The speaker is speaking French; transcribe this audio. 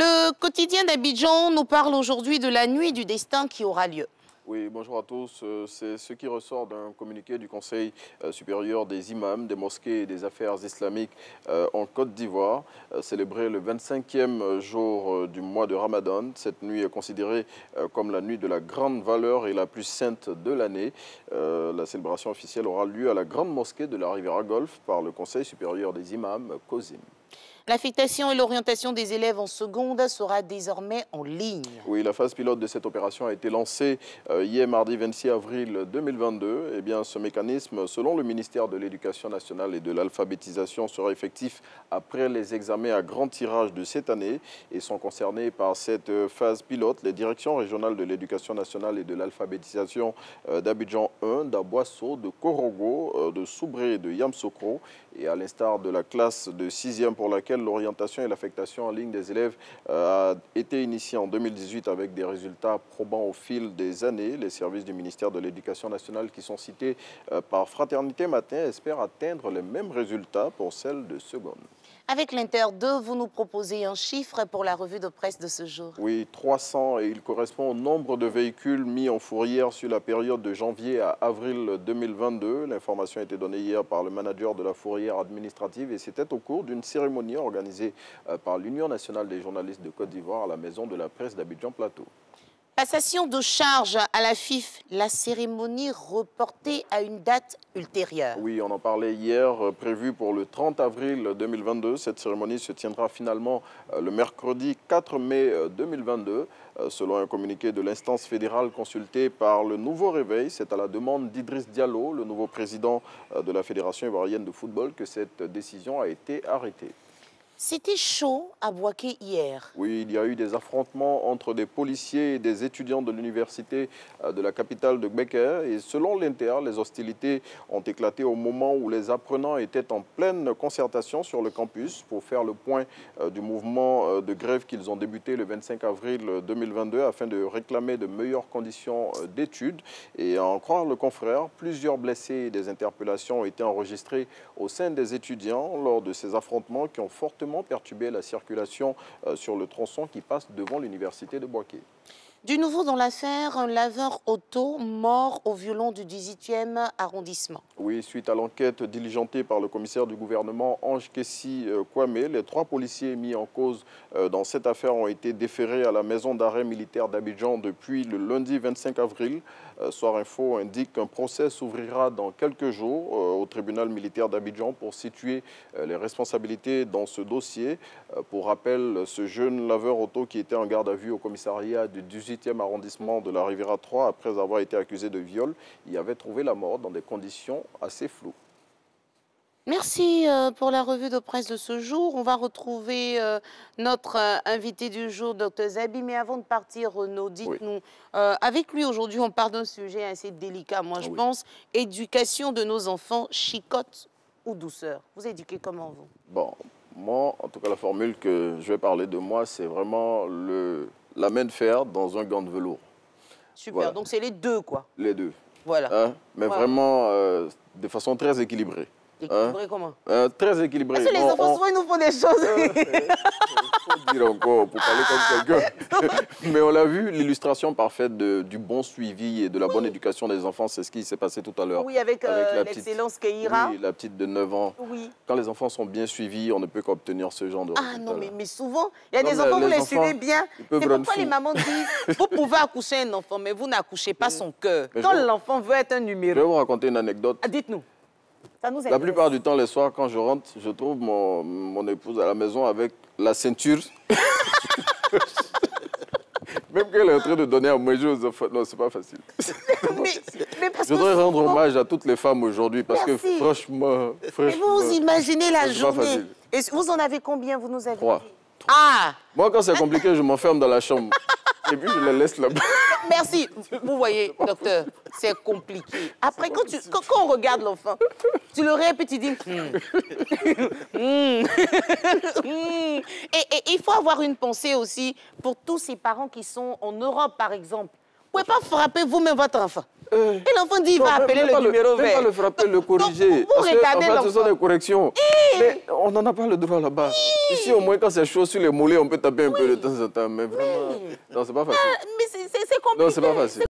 Le quotidien d'Abidjan nous parle aujourd'hui de la nuit du destin qui aura lieu. Oui, bonjour à tous. C'est ce qui ressort d'un communiqué du Conseil supérieur des imams, des mosquées et des affaires islamiques en Côte d'Ivoire, célébré le 25e jour du mois de Ramadan. Cette nuit est considérée comme la nuit de la grande valeur et la plus sainte de l'année. La célébration officielle aura lieu à la grande mosquée de la Riviera Golf par le Conseil supérieur des imams, COSIM. L'affectation et l'orientation des élèves en seconde sera désormais en ligne. Oui, la phase pilote de cette opération a été lancée hier mardi 26 avril 2022. Eh bien, ce mécanisme, selon le ministère de l'Éducation nationale et de l'alphabétisation, sera effectif après les examens à grand tirage de cette année et sont concernés par cette phase pilote les directions régionales de l'Éducation nationale et de l'alphabétisation d'Abidjan 1, d'Aboisseau, de Korogo, de Soubré et de Yamsokro. Et à l'instar de la classe de 6e pour laquelle l'orientation et l'affectation en ligne des élèves a été initiée en 2018 avec des résultats probants au fil des années. Les services du ministère de l'Éducation nationale qui sont cités par Fraternité Matin espèrent atteindre les mêmes résultats pour celles de seconde. Avec l'Inter 2, vous nous proposez un chiffre pour la revue de presse de ce jour. Oui, 300 et il correspond au nombre de véhicules mis en fourrière sur la période de janvier à avril 2022. L'information a été donnée hier par le manager de la fourrière administrative et c'était au cours d'une cérémonie organisée par l'Union nationale des journalistes de Côte d'Ivoire à la Maison de la Presse d'Abidjan Plateau. Passation de charge à la FIF, la cérémonie reportée à une date ultérieure. Oui, on en parlait hier, prévue pour le 30 avril 2022. Cette cérémonie se tiendra finalement le mercredi 4 mai 2022. Selon un communiqué de l'instance fédérale consultée par le Nouveau Réveil, c'est à la demande d'Idriss Diallo, le nouveau président de la Fédération ivoirienne de football, que cette décision a été arrêtée. C'était chaud à Bouaké hier. Oui, il y a eu des affrontements entre des policiers et des étudiants de l'université de la capitale de Becker. Et selon l'Inter, les hostilités ont éclaté au moment où les apprenants étaient en pleine concertation sur le campus pour faire le point du mouvement de grève qu'ils ont débuté le 25 avril 2022 afin de réclamer de meilleures conditions d'études. Et à en croire le confrère, plusieurs blessés et des interpellations ont été enregistrés au sein des étudiants lors de ces affrontements qui ont fortement perturber la circulation sur le tronçon qui passe devant l'université de Bouaké. Du nouveau dans l'affaire, un laveur auto mort au violon du 18e arrondissement. Oui, suite à l'enquête diligentée par le commissaire du gouvernement Ange Kessi Kwame, les 3 policiers mis en cause dans cette affaire ont été déférés à la maison d'arrêt militaire d'Abidjan depuis le lundi 25 avril. Soir Info indique qu'un procès s'ouvrira dans quelques jours au tribunal militaire d'Abidjan pour situer les responsabilités dans ce dossier. Pour rappel, ce jeune laveur auto qui était en garde à vue au commissariat du 18e arrondissement de la Riviera 3 après avoir été accusé de viol, y avait trouvé la mort dans des conditions assez floues. Merci pour la revue de presse de ce jour. On va retrouver notre invité du jour, Dr Zabi. Mais avant de partir, Renaud, dites-nous, avec lui aujourd'hui, on parle d'un sujet assez délicat, moi je pense, éducation de nos enfants, chicotte ou douceur. Vous éduquez comment, vous? Bon, moi, en tout cas, la formule que je vais parler de moi, c'est vraiment la main de fer dans un gant de velours. Super, voilà. Donc c'est les deux, quoi. Les deux. Voilà. Hein? Mais vraiment de façon très équilibrée. Équilibré comment? Très équilibré. Parce que les enfants, souvent, ils nous font des choses. Il faut dire encore, pour parler comme quelqu'un. Mais on l'a vu, l'illustration parfaite du bon suivi et de la bonne éducation des enfants, c'est ce qui s'est passé tout à l'heure. Oui, avec l'excellence Keira. Oui, la petite de 9 ans. Oui. Quand les enfants sont bien suivis, on ne peut qu'obtenir ce genre de résultats. Ah non, mais souvent, il y a des enfants, vous les suivez bien. C'est pourquoi les mamans disent, vous pouvez accoucher un enfant, mais vous n'accouchez pas son cœur. Quand l'enfant veut être un numéro. Je vais vous raconter une anecdote. Dites-nous. La plupart du temps, les soirs, quand je rentre, je trouve mon épouse à la maison avec la ceinture. Même qu'elle est en train de donner à manger aux enfants. Non, c'est pas facile. mais parce je voudrais rendre hommage à toutes les femmes aujourd'hui parce que franchement... Mais vous imaginez la journée. Et vous en avez combien, vous nous avez 3. dit? Ah! Moi, quand c'est compliqué, je m'enferme dans la chambre. Et puis, je les laisse là-bas. Merci. Vous voyez, docteur, c'est compliqué. Après, quand on regarde l'enfant, tu le rêves et tu dis... Et il faut avoir une pensée aussi pour tous ces parents qui sont en Europe, par exemple. Vous ne pouvez pas frapper vous-même votre enfant. Et l'enfant dit, il va appeler le numéro vert. Pas le frapper, le corriger. Donc, vous regardez l'enfant. l'enfant. Ce sont des corrections. Mais on n'en a pas le droit là-bas. Ici, au moins, quand c'est chaud sur les mollets, on peut taper un peu de temps en temps. Mais vraiment, non, c'est pas facile. Mais c'est compliqué. Non, c'est pas facile.